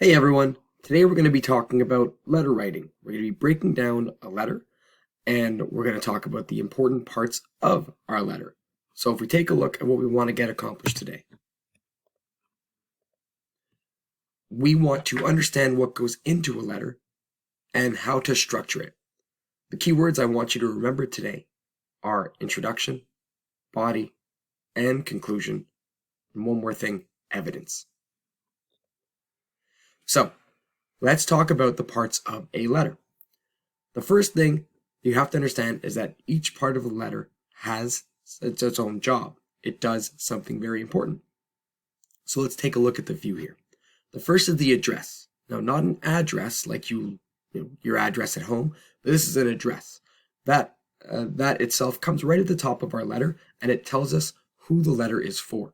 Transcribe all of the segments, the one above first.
Hey everyone, today we're going to be talking about letter writing. We're going to be breaking down a letter and we're going to talk about the important parts of our letter. So if we take a look at what we want to get accomplished today, we want to understand what goes into a letter and how to structure it. The key words I want you to remember today are introduction, body, and conclusion, and one more thing, evidence. So let's talk about the parts of a letter. The first thing you have to understand is that each part of a letter has its own job. It does something very important. So let's take a look at the view here. The first is the address. Now, not an address like your address at home, but this is an address. That itself comes right at the top of our letter, and it tells us who the letter is for.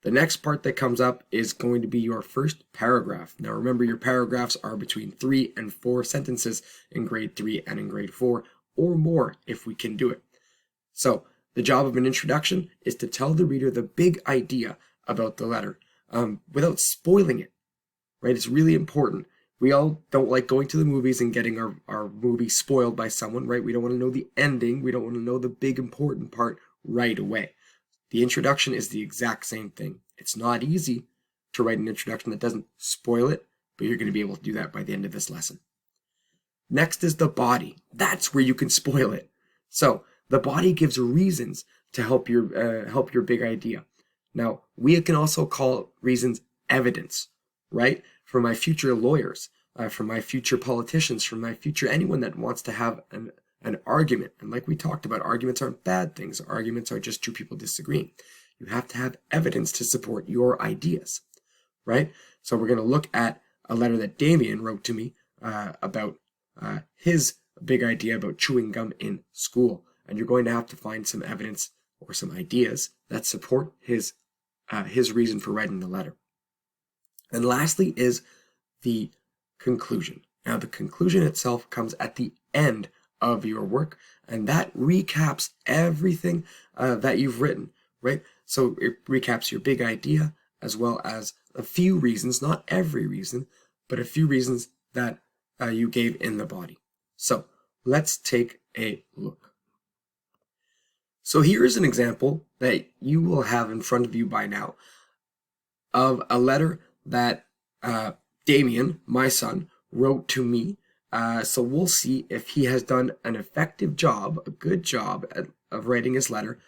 The next part that comes up is going to be your first paragraph. Now remember, your paragraphs are between 3 and 4 sentences in grade 3 and in grade 4, or more if we can do it. So the job of an introduction is to tell the reader the big idea about the letter without spoiling it, right? It's really important. We all don't like going to the movies and getting our movie spoiled by someone, right? We don't want to know the ending. We don't want to know the big important part right away. The introduction is the exact same thing. It's not easy to write an introduction that doesn't spoil it, but you're going to be able to do that by the end of this lesson. Next is the body. That's where you can spoil it. So the body gives reasons to help your big idea. Now, we can also call reasons evidence, right? For my future lawyers, for my future politicians, for my future anyone that wants to have an argument. And like we talked about, arguments aren't bad things. Arguments are just two people disagreeing. You have to have evidence to support your ideas, right? So we're going to look at a letter that Damien wrote to me about his big idea about chewing gum in school. And you're going to have to find some evidence or some ideas that support his reason for writing the letter. And lastly is the conclusion. Now, the conclusion itself comes at the end of your work, and that recaps everything that you've written, right? So it recaps your big idea as well as a few reasons, not every reason, but a few reasons that you gave in the body. So let's take a look. So here is an example that you will have in front of you by now of a letter that Damien, my son, wrote to me. So we'll see if he has done an effective job, a good job of writing his letter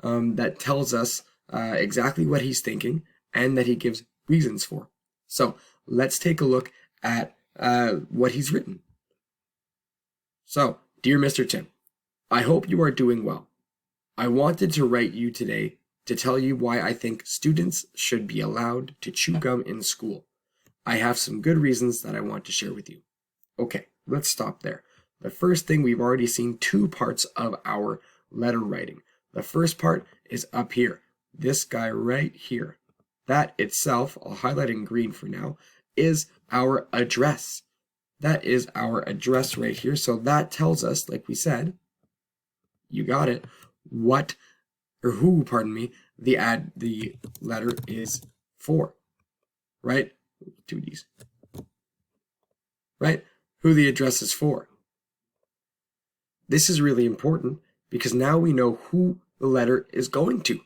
that tells us exactly what he's thinking and that he gives reasons for. So let's take a look at what he's written. So, dear Mr. Tim, I hope you are doing well. I wanted to write you today to tell you why I think students should be allowed to chew gum in school. I have some good reasons that I want to share with you. Okay, let's stop there. The first thing, we've already seen two parts of our letter writing. The first part is up here. This guy right here. That itself, I'll highlight in green for now, is our address. That is our address right here. So that tells us, like we said, you got it, who the letter is for, right? 2Ds. Right? Who the address is for. This is really important because now we know who the letter is going to.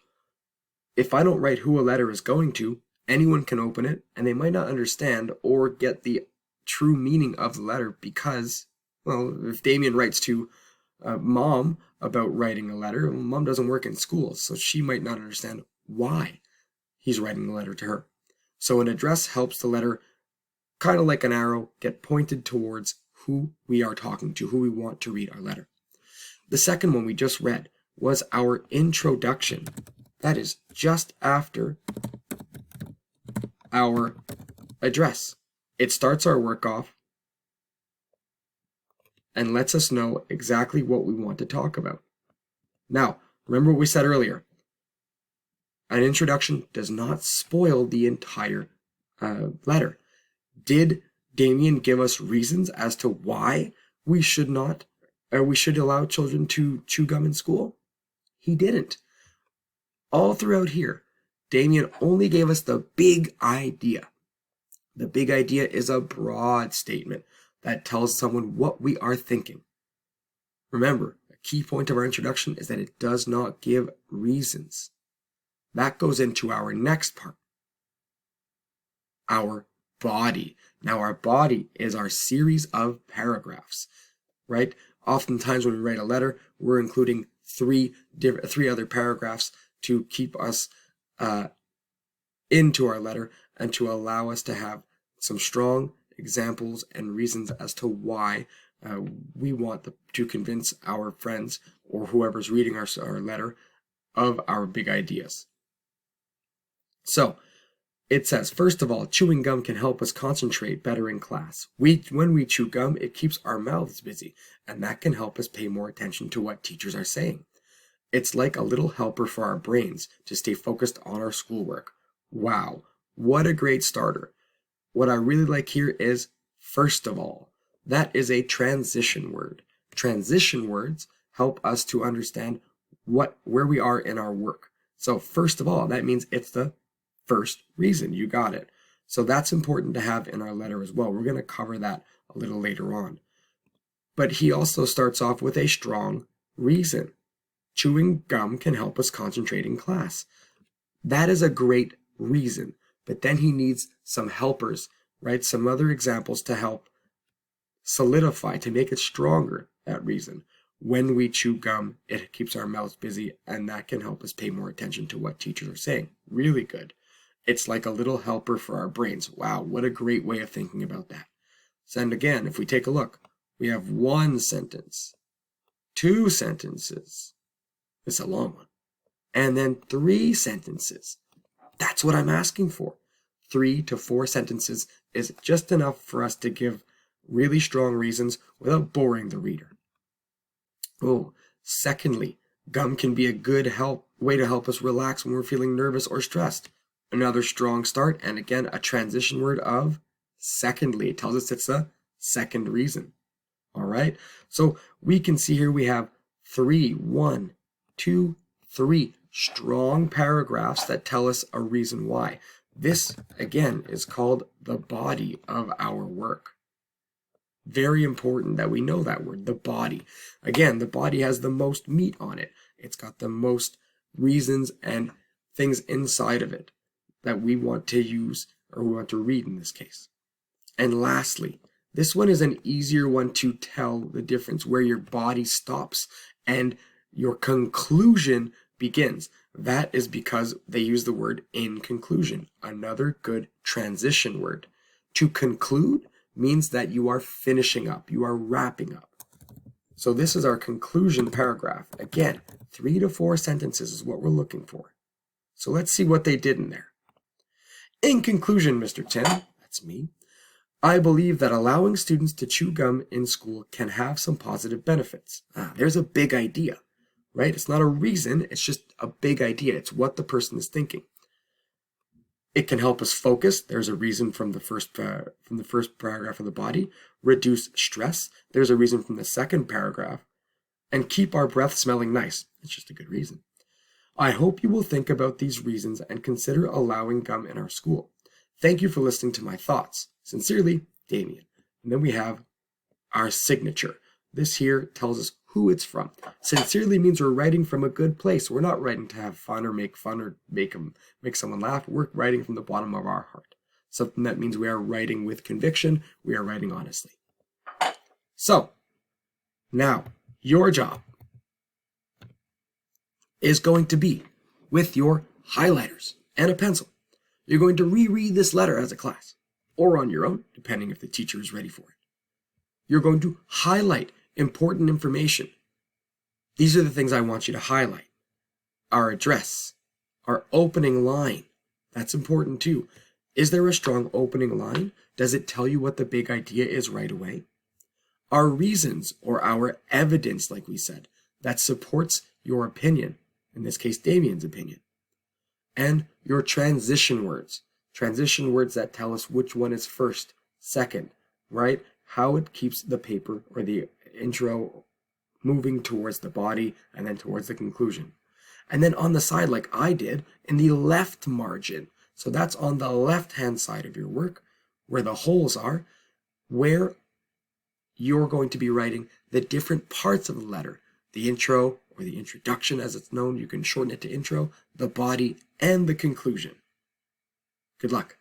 If I don't write who a letter is going to, anyone can open it and they might not understand or get the true meaning of the letter because, well, if Damien writes to mom about writing a letter, mom doesn't work in school, so she might not understand why he's writing the letter to her. So an address helps the letter, kind of like an arrow, get pointed towards who we are talking to, who we want to read our letter. The second one we just read was our introduction. That is just after our address. It starts our work off and lets us know exactly what we want to talk about. Now, remember what we said earlier. An introduction does not spoil the entire letter. Did Damien give us reasons as to why we should allow children to chew gum in school? He didn't. All throughout here, Damien only gave us the big idea. The big idea is a broad statement that tells someone what we are thinking. Remember, a key point of our introduction is that it does not give reasons. That goes into our next part, our body. Now, our body is our series of paragraphs, right? Oftentimes when we write a letter, we're including three other paragraphs to keep us into our letter and to allow us to have some strong examples and reasons as to why we want to convince our friends or whoever's reading our letter of our big ideas. So it says, first of all, chewing gum can help us concentrate better in class. When we chew gum, it keeps our mouths busy, and that can help us pay more attention to what teachers are saying. It's like a little helper for our brains to stay focused on our schoolwork. Wow, what a great starter. What I really like here is, first of all. That is a transition word. Transition words help us to understand where we are in our work. So first of all, that means it's the first reason. You got it. So that's important to have in our letter as well. We're going to cover that a little later on. But he also starts off with a strong reason. Chewing gum can help us concentrate in class. That is a great reason. But then he needs some helpers, right? Some other examples to help solidify, to make it stronger, that reason. When we chew gum, it keeps our mouths busy, and that can help us pay more attention to what teachers are saying. Really good. It's like a little helper for our brains. Wow, what a great way of thinking about that. And again, if we take a look, we have one sentence, two sentences, it's a long one, and then three sentences. That's what I'm asking for. 3 to 4 sentences is just enough for us to give really strong reasons without boring the reader. Oh, secondly, gum can be a good way to help us relax when we're feeling nervous or stressed. Another strong start, and again, a transition word of secondly. It tells us it's the second reason. All right, so we can see here we have 3 strong paragraphs that tell us a reason why. This, again, is called the body of our work. Very important that we know that word, the body. Again, the body has the most meat on it. It's got the most reasons and things inside of it that we want to use, or we want to read in this case. And lastly, this one is an easier one to tell the difference, where your body stops and your conclusion begins. That is because they use the word in conclusion, another good transition word. To conclude means that you are finishing up, you are wrapping up. So this is our conclusion paragraph. Again, 3 to 4 sentences is what we're looking for. So let's see what they did in there. In conclusion, Mr. Tim, that's me, I believe that allowing students to chew gum in school can have some positive benefits. There's a big idea. Right? It's not a reason, it's just a big idea. It's what the person is thinking. It can help us focus. There's a reason from the first paragraph of the body. Reduce stress. There's a reason from the second paragraph. And keep our breath smelling nice. It's just a good reason. I hope you will think about these reasons and consider allowing gum in our school. Thank you for listening to my thoughts. Sincerely, Damien. And then we have our signature. This here tells us who it's from. Sincerely means we're writing from a good place. We're not writing to have fun or make fun or make someone laugh. We're writing from the bottom of our heart. Something that means we are writing with conviction. We are writing honestly. So, now, your job is going to be with your highlighters and a pencil. You're going to reread this letter as a class, or on your own, depending if the teacher is ready for it. You're going to highlight important information. These are the things I want you to highlight. Our address, our opening line. That's important too. Is there a strong opening line? Does it tell you what the big idea is right away? Our reasons, or our evidence, like we said, that supports your opinion, in this case, Damien's opinion. And your transition words that tell us which one is first, second, right? How it keeps the paper or the intro moving towards the body and then towards the conclusion. And then on the side, like I did, in the left margin, so that's on the left-hand side of your work, where the holes are, where you're going to be writing the different parts of the letter, the intro or the introduction as it's known, you can shorten it to intro, the body, and the conclusion. Good luck.